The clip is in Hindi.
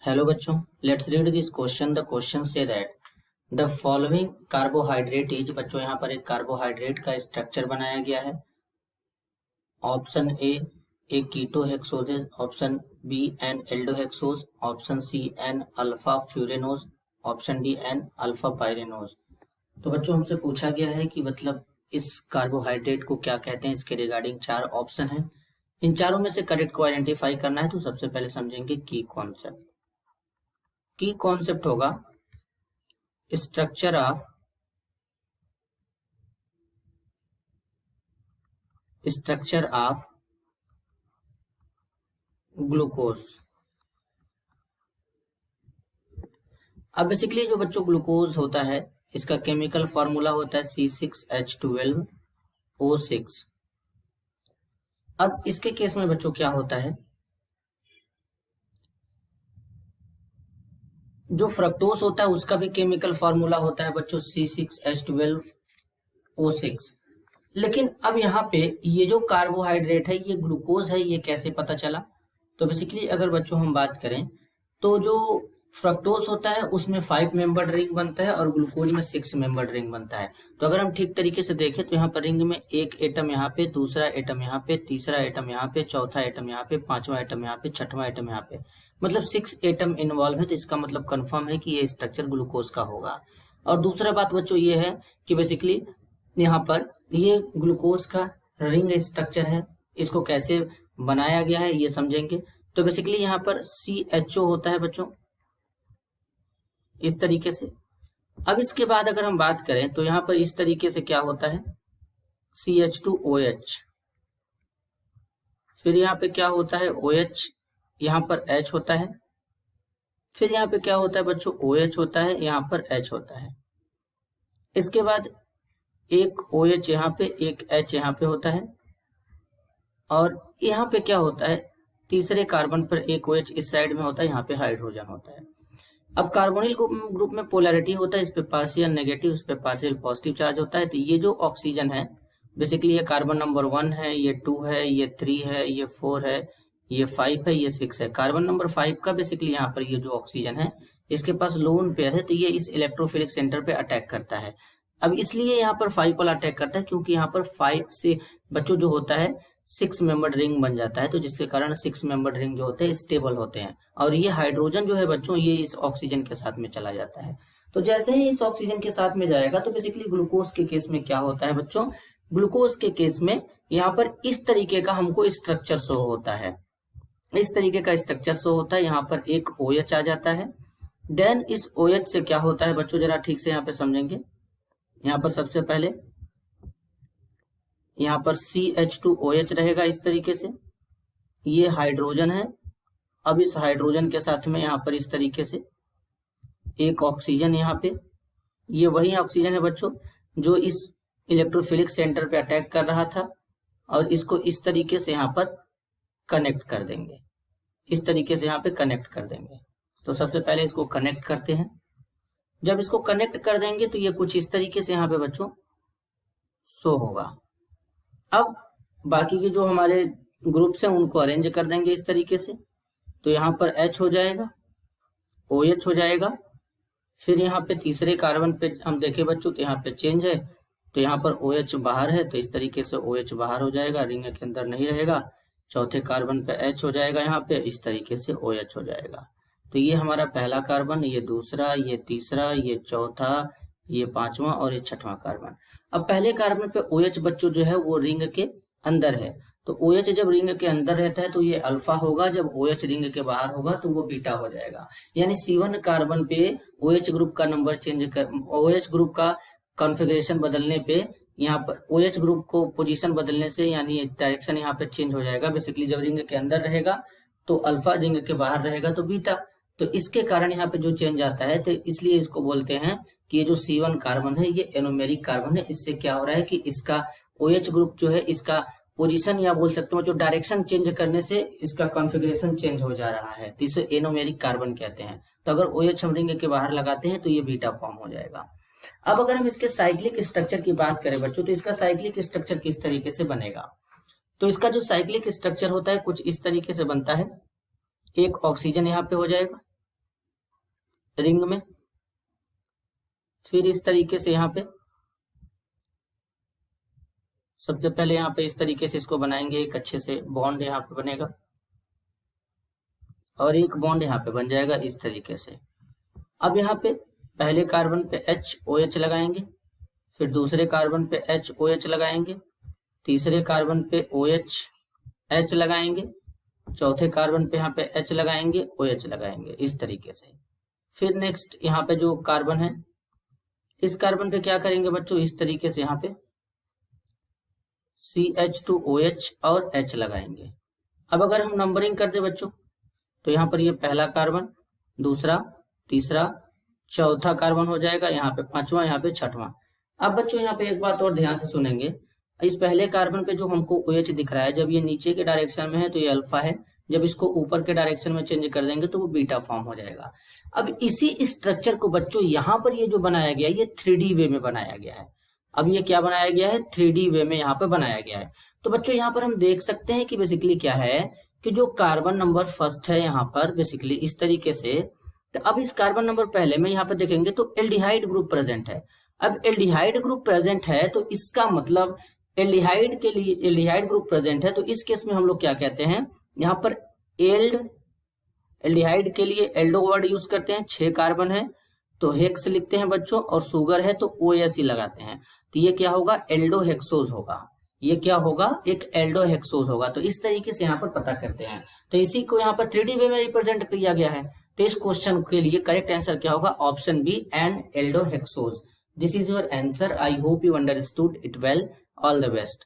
Hello बच्चों, let's read this question. The question say that the following carbohydrate is बच्चों यहाँ पर एक कार्बोहाइड्रेट का स्ट्रक्चर बनाया गया है। Option A keto hexose, option B an aldohexose, option C an alpha furanose, option D an alpha pyranose. तो बच्चों हमसे पूछा गया है कि मतलब इस कार्बोहाइड्रेट को क्या कहते हैं। इसके रिगार्डिंग चार ऑप्शन है, इन चारों में से करेक्ट को आइडेंटिफाई करना है। तो सबसे पहले समझेंगे की कॉन्सेप्ट। की कॉन्सेप्ट होगा स्ट्रक्चर ऑफ ग्लूकोज। अब बेसिकली जो बच्चों ग्लूकोज होता है इसका केमिकल फॉर्मूला होता है C6H12O6। अब इसके केस में बच्चों क्या होता है, जो फ्रक्टोज होता है उसका भी केमिकल फॉर्मूला होता है बच्चों C6H12O6। लेकिन अब यहाँ पे ये जो कार्बोहाइड्रेट है ये ग्लूकोज है, ये कैसे पता चला। तो बेसिकली अगर बच्चों हम बात करें तो जो फ्रक्टोज होता है उसमें 5 मेंबर्ड रिंग बनता है और ग्लूकोज में 6 मेंबर्ड रिंग बनता है। तो अगर हम ठीक तरीके से देखें तो यहाँ पर रिंग में एक एटम यहाँ पे, दूसरा एटम यहाँ पे, तीसरा एटम यहाँ पे, चौथा एटम यहाँ पे, पांचवा एटम यहाँ पे, छठवां एटम यहाँ पे, मतलब 6 एटम इन्वॉल्व है। तो इसका मतलब कंफर्म है कि ये स्ट्रक्चर ग्लूकोज का होगा। और दूसरा बात बच्चों ये है कि बेसिकली यहाँ पर ये ग्लूकोज का रिंग स्ट्रक्चर है, इसको कैसे बनाया गया है ये समझेंगे। तो बेसिकली यहाँ पर CHO होता है बच्चों इस तरीके से। अब इसके बाद अगर हम बात करें तो यहाँ पर इस तरीके से क्या होता है CH2OH, फिर यहाँ पे क्या होता है OH, यहाँ पर H होता है, फिर यहाँ पे क्या होता है बच्चों OH होता है, यहाँ पर H होता है। इसके बाद एक OH यहाँ पे, एक H यहाँ पे होता है, और यहाँ पे क्या होता है तीसरे कार्बन पर एक OH इस साइड में होता है, यहाँ पे हाइड्रोजन होता है। अब कार्बोनिल ग्रुप में पोलैरिटी होता है, इस पे पार्शियल नेगेटिव, इस पे पार्शियल पॉजिटिव चार्ज होता है। तो ये जो ऑक्सीजन है बेसिकली ये कार्बन नंबर 1 है, ये 2 है, ये 3 है, ये 4 है, ये 5 है, ये 6 है। कार्बन नंबर 5 का बेसिकली यहाँ पर ये जो ऑक्सीजन है इसके पास लोन पेयर है, तो ये इस इलेक्ट्रोफिलिक सेंटर पे अटैक करता है। अब इसलिए यहाँ पर 5 वाला अटैक करता है क्योंकि यहाँ पर 5 से बच्चों जो होता है 6 मेंबर्ड रिंग बन जाता है, तो जिसके कारण 6 मेंबर्ड रिंग जो होते हैं स्टेबल होते हैं। और ये हाइड्रोजन जो है बच्चों ये इस ऑक्सीजन के साथ में चला जाता है। तो जैसे ही इस ऑक्सीजन के साथ में जाएगा तो बेसिकली ग्लूकोज के केस में क्या होता है बच्चों, ग्लूकोज के केस में यहाँ पर इस तरीके का हमको स्ट्रक्चर शो होता है, इस तरीके का स्ट्रक्चर शो होता है। यहाँ पर एक OH आ जाता है, देन इस OH से क्या होता है बच्चों जरा ठीक से यहाँ पे समझेंगे। यहाँ पर सबसे पहले यहाँ पर CH2OH रहेगा इस तरीके से, ये हाइड्रोजन है। अब इस हाइड्रोजन के साथ में यहाँ पर इस तरीके से एक ऑक्सीजन, यहाँ पे ये वही ऑक्सीजन है बच्चों जो इस इलेक्ट्रोफिलिक सेंटर पे अटैक कर रहा था, और इसको इस तरीके से यहाँ पर कनेक्ट कर देंगे, इस तरीके से यहाँ पे कनेक्ट कर देंगे। तो सबसे पहले इसको कनेक्ट करते हैं। जब इसको कनेक्ट कर देंगे तो ये कुछ इस तरीके से यहाँ पे बच्चों शो होगा। अब बाकी के जो हमारे ग्रुप्स हैं उनको अरेंज कर देंगे इस तरीके से। तो यहाँ पर H हो जाएगा, OH हो जाएगा, फिर यहाँ पे तीसरे कार्बन पे हम देखें बच्चों तो यहाँ पे चेंज है, तो यहाँ पर OH बाहर है तो इस तरीके से OH बाहर हो जाएगा, रिंग के अंदर नहीं रहेगा। चौथे कार्बन पे H हो जाएगा, यहाँ पे इस तरीके से OH हो जाएगा। तो ये हमारा पहला कार्बन, ये दूसरा, ये तीसरा, ये चौथा, ये पांचवा और ये छठवां कार्बन। अब पहले कार्बन पे OH बच्चों जो है वो रिंग के अंदर है, तो OH जब रिंग के अंदर रहता है तो ये अल्फा होगा, जब OH रिंग के बाहर होगा तो वो बीटा हो जाएगा। यानी C1 कार्बन पे OH ग्रुप का नंबर चेंज कर, OH ग्रुप का कॉन्फ़िगरेशन बदलने पे यहाँ पर OH ग्रुप को पोजीशन बदलने से यानी डायरेक्शन यहाँ पे चेंज हो जाएगा। बेसिकली जब रिंग के अंदर रहेगा तो अल्फा, रिंग के बाहर रहेगा तो बीटा। तो इसके कारण यहाँ पे जो चेंज आता है तो इसलिए इसको बोलते हैं कि ये जो C1 कार्बन है ये एनोमेरिक कार्बन है। इससे क्या हो रहा है कि इसका OH ग्रुप जो है इसका पोजीशन या बोल सकते हो जो डायरेक्शन चेंज करने से इसका कॉन्फ़िगरेशन चेंज हो जा रहा है, तो इसे एनोमेरिक कार्बन कहते हैं। तो अगर OH हम रिंग के बाहर लगाते हैं तो ये बीटा फॉर्म हो जाएगा। अब अगर हम इसके साइक्लिक स्ट्रक्चर की बात करें बच्चों तो इसका साइक्लिक स्ट्रक्चर किस तरीके से बनेगा। तो इसका जो साइक्लिक स्ट्रक्चर होता है कुछ इस तरीके से बनता है। एक ऑक्सीजन यहाँ पे हो जाएगा, रिंग में। फिर इस तरीके से यहाँ पे सबसे पहले यहाँ पे इस तरीके से इसको बनाएंगे, एक अच्छे से बॉन्ड यहाँ पे बनेगा और एक बॉन्ड यहाँ पे बन जाएगा इस तरीके से। अब यहाँ पे पहले कार्बन पे HOH लगाएंगे, फिर दूसरे कार्बन पे HOH लगाएंगे, तीसरे कार्बन पे OH लगाएंगे, चौथे कार्बन पे यहाँ पे H लगाएंगे, OH लगाएंगे इस तरीके से। फिर नेक्स्ट यहाँ पे जो कार्बन है, इस कार्बन पे क्या करेंगे बच्चों, इस तरीके से यहाँ पे CH2OH और H लगाएंगे। अब अगर हम नंबरिंग कर दे बच्चों, तो यहाँ पर ये पहला कार्बन, दूसरा, तीसरा, चौथा कार्बन हो जाएगा, यहाँ पे पांचवा, यहाँ पे छठवां। अब बच्चों यहाँ पे एक बात और ध्यान से सुनेंगे, इस पहले कार्बन पे जो हमको OH दिख रहा है, जब ये नीचे के डायरेक्शन में है तो ये अल्फा है, जब इसको ऊपर के डायरेक्शन में चेंज कर देंगे तो वो बीटा फॉर्म हो जाएगा। अब इसी स्ट्रक्चर को बच्चों यहाँ पर ये जो बनाया गया है, ये 3D वे में बनाया गया है। अब ये क्या बनाया गया है, 3D वे में यहाँ पे बनाया गया है। तो बच्चों यहाँ पर हम देख सकते हैं कि बेसिकली क्या है कि जो कार्बन नंबर फर्स्ट है यहाँ पर बेसिकली इस तरीके से, तो अब इस कार्बन नंबर पहले में यहाँ पर देखेंगे तो एल्डिहाइड ग्रुप प्रेजेंट है। अब एल्डिहाइड ग्रुप प्रेजेंट है तो इसका मतलब एल्डिहाइड के लिए एल्डिहाइड ग्रुप प्रेजेंट है, तो इस केस में हम लोग क्या कहते हैं, यहाँ पर एल्डिहाइड के लिए एल्डो वर्ड यूज करते हैं। 6 कार्बन है तो हेक्स लिखते हैं बच्चों, और शुगर है तो OS ही लगाते हैं। तो ये क्या होगा, एल्डो हेक्सोज होगा। ये क्या होगा, एक एल्डो हेक्सोज होगा। तो इस तरीके से यहाँ पर पता करते हैं। तो इसी को यहाँ पर 3D वे में रिप्रेजेंट किया गया है। तो इस क्वेश्चन के लिए करेक्ट आंसर क्या होगा, option B, an aldohexose. This is your answer. I hope you understood it well. All the best.